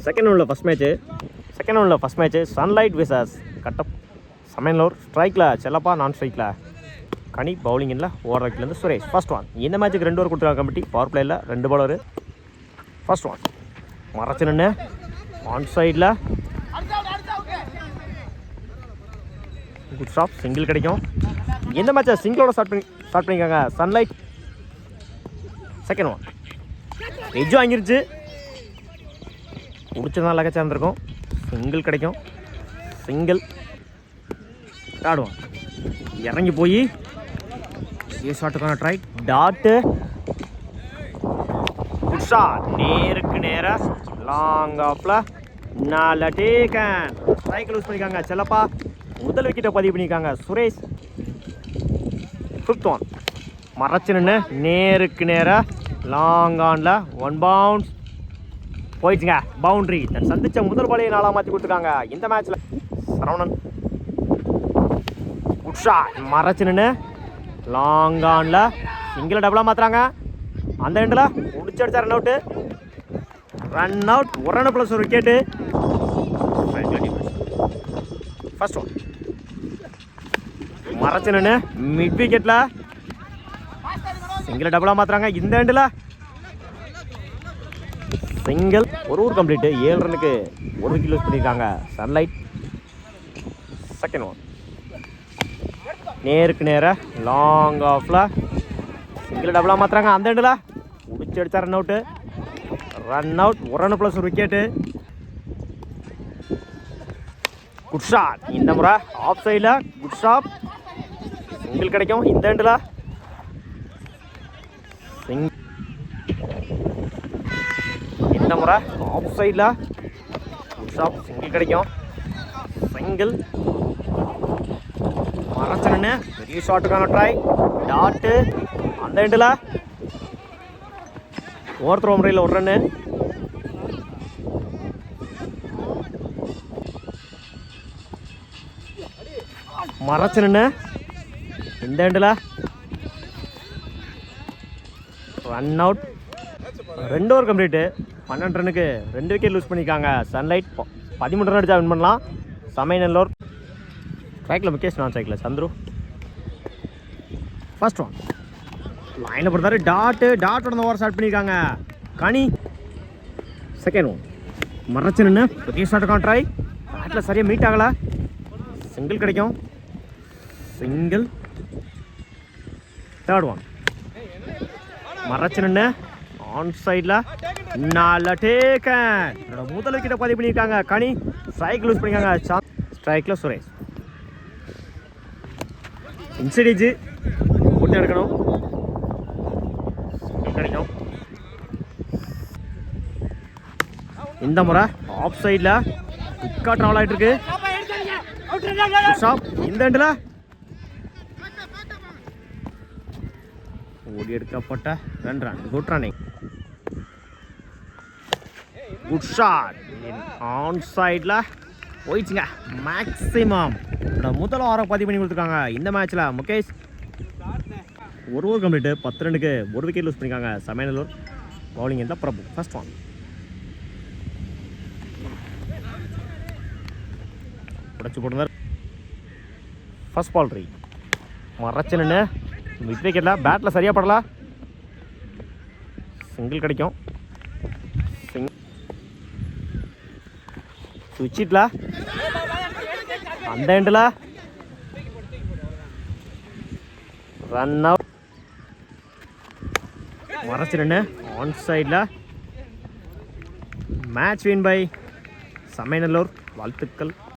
Second ஒன்ல first match sunlight versus கட்டப் சமையனூர். ஸ்ட்ரைக்கில் செல்லப்பா, நான் ஸ்ட்ரைக்கில் கனி, பவுலிங்கில் ஓவர்லேருந்து சுரேஷ். First one. இந்த மேட்ச்சுக்கு 2 ஓவர் கொடுத்துருக்காங்க கமிட்டி. பவர் பிளேயில் 2 பாலர். ஃபர்ஸ்ட் ஒன் மறைச்சு நின்று ஆன் சைடில் குட் ஸ்டாப், சிங்கிள் கிடைக்கும். இந்த மேட்சை சிங்கிளோட ஸ்டார்ட் பண்ணியிருக்காங்க சன்லைட். செகண்ட் ஒன் எஜ்ஜு வாங்கிருச்சு, பிடிச்சதுனால லகச்சா இருந்திருக்கும். சிங்கிள் கிடைக்கும். சிங்கிள். தேர்ட் ஒன் இறங்கி போய் ஷாட்டுக்கான ட்ரை. டாட்டு குட் ஷாட், நேருக்கு நேராக லாங் ஆஃப்ல 4 டேக்கன். ஸ்ட்ரைக் லூஸ் பண்ணியிருக்காங்க செல்லப்பா. முதல் விக்கெட்டை பதிவு பண்ணியிருக்காங்க சுரேஷ். ஃபிஃப்த் ஒன் மறைச்சு நின்று நேருக்கு நேராக லாங் ஆனில் 1 பவுன்ஸ் போயிடுச்சுங்க, பவுண்ட்ரி. தன் சந்திச்ச முதல் பாலையை 4 மாற்றி கொடுத்துருக்காங்க இந்த மேட்ச்சில். சரவணன் குட் ஷாட், மறைச்சு நின்று லாங் ஆனில் சிங்கிள் டபுளாக மாற்றுறாங்க. அந்த எண்டில் முடிச்சு அடிச்சா ரன் அவுட்டு. ஒரு ரன் ப்ளஸ் ஒரு விக்கெட்டு. ஃபர்ஸ்ட் ஒன் மறைச்சு நின்று மிட் விக்கெட்டில் சிங்கிள் டபுளாக மாற்றுறாங்க. இந்த எண்டில் சிங்கிள். ஒரு ஓவர் கம்ப்ளீட்டு. 7 ரன்னுக்கு 1 விக்கெட் லூஸ் பண்ணியிருக்காங்க சன்லைட். செகண்ட் ஒன் நேருக்கு நேராக லாங் ஆஃபில் சிங்கிள் டபுளாக மாற்றுறாங்க. அந்த எண்டில் முடிச்சு அடித்தா ரன் அவுட்டு. ஒரு ரன் ப்ளஸ் ஒரு விக்கெட்டு. Good shot. இந்த முறை ஆஃப் சைடில் குட் ஷாட், சிங்கிள் கிடைக்கும். இந்த எண்டில் இந்த முறை ஆஃப் சைடில் குட் ஷாட், சிங்கிள் கிடைக்கும். சிங்கிள். மறைச்சனு பெரிய ஷாட்டுக்கான ட்ரை. டாட்டு அந்த எண்டில் ஓவர் த்ரோ முறையில் 1 ரன்னு. மறைச்சு நின்று இந்த எண்டில் ரன் அவுட். 2 over complete. 12 ரன்னுக்கு 2 விக்கெட் லூஸ் பண்ணியிருக்காங்க சன்லைட். 13 ரன் அடிச்சா வின் பண்ணலாம் சமையநல்லூர். ஸ்ட்ரைக்கில் முகேஷ், நான் ஸ்ட்ரைக்கில் சந்துரு. ஃபர்ஸ்ட் ஒன் லைனை பொறுத்தாரு. டாட்டோட ஓவர் ஸ்டார்ட் பண்ணியிருக்காங்க கனி. செகண்ட் ஒன் மறைச்சு நின்று பெரிய ஷாட்டுக்கான ட்ரை. பேட்டில் சரியாக மீட் ஆகலை. சிங்கிள் கிடைக்கும். சிங்கிள். தேர்ட் ஒன் மறைச்சு நின்று ஆன் சைடில் 4 டேக்கன். முதல் விக்கெட்டை பதிவு பண்ணியிருக்காங்க கனி. ஸ்ட்ரைக் லூஸ் பண்ணியிருக்காங்க. ஸ்ட்ரைக்கில் சுரேஷ். இன்சைடேஜ் போட்டு எடுக்கணும். கிடைக்கும். இந்த முறை ஆஃப் சைடில் குட்கா ட்ராவல் ஆகிட்டு இருக்கு. இந்த எண்டில் ஓடி எடுக்கப்பட்ட 2 run. Good running. Good shot on சைடில் போயிடுச்சுங்க. மேக்ஸிமம் முதல் ஓவரை பதிவு பண்ணி கொடுத்துருக்காங்க இந்த மேட்ச்சில் முகேஷ். ஒரு ஓவர் கம்ப்ளீட்டு. 10 ரன்னுக்கு 1 விக்கெட் லூஸ் பண்ணியிருக்காங்க சமையநல்லூர். பவுலிங் இருந்தால் பிரபு. ஃபர்ஸ்ட் ஒன் உடச்சு போட்டுருந்தார். ஃபர்ஸ்ட் பால் ரீ மறைச்சு நின்று மிட் விக்கெட்டில் பேட்டில் சரியாக படலாம். சிங்கிள் கிடைக்கும். சுவிட்சிட்டில் அந்த எண்டில் ரன் அவுட். மறைச்சு நின்று ஆன் சைடில் மேட்ச் வின் பை சமையநல்லூர். வாழ்த்துக்கள்.